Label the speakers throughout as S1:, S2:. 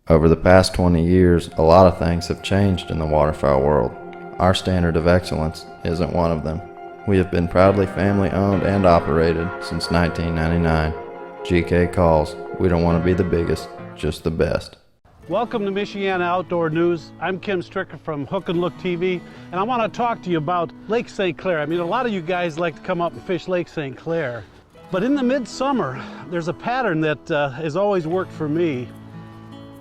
S1: Over the past 20 years, a lot of things have changed in the waterfowl world. Our standard of excellence isn't one of them. We have been proudly family owned and operated since 1999. GK calls. We don't want to be the biggest, just the best.
S2: Welcome to Michiana Outdoor News. I'm Kim Stricker from Hook and Look TV, and I want to talk to you about Lake St. Clair. I mean, a lot of you guys like to come up and fish Lake St. Clair, but in the midsummer, there's a pattern that has always worked for me.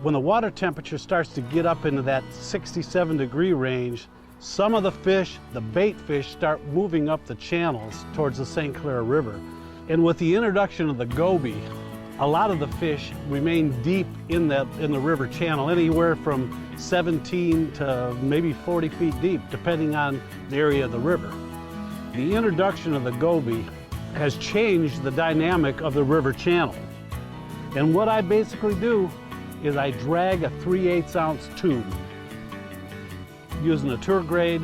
S2: When the water temperature starts to get up into that 67-degree range, some of the fish, the bait fish, start moving up the channels towards the St. Clair River. And with the introduction of the goby, a lot of the fish remain deep in the river channel, anywhere from 17 to maybe 40 feet deep, depending on the area of the river. The introduction of the goby has changed the dynamic of the river channel. And what I basically do is I drag a 3/8 ounce tube using a tour grade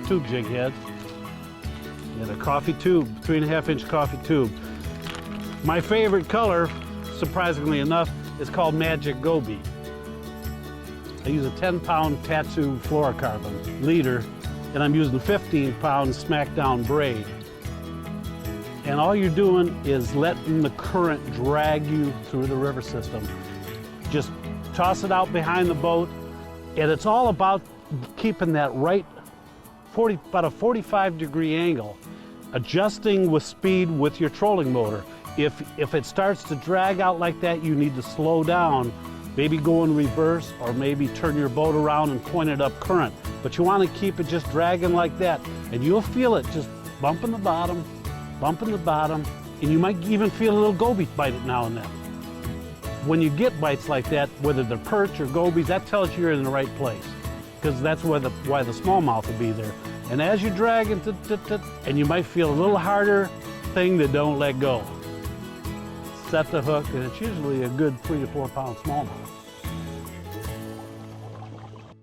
S2: tube jig head and a coffee tube, 3.5 inch coffee tube. My favorite color, surprisingly enough, is called Magic Goby. I use a 10-pound Tatsu fluorocarbon leader, and I'm using 15-pound smackdown braid. And all you're doing is letting the current drag you through the river system. Just toss it out behind the boat, and it's all about keeping that right about a 45-degree angle, adjusting with speed with your trolling motor. If it starts to drag out like that, you need to slow down, maybe go in reverse, or maybe turn your boat around and point it up current. But you want to keep it just dragging like that, and you'll feel it just bumping the bottom, and you might even feel a little goby bite it now and then. When you get bites like that, whether they're perch or gobies, that tells you you're in the right place, because that's why the smallmouth will be there. And as you're dragging, and you might feel a little harder thing that don't let go. Set the hook, and it's usually a good 3 to 4 pound smallmouth.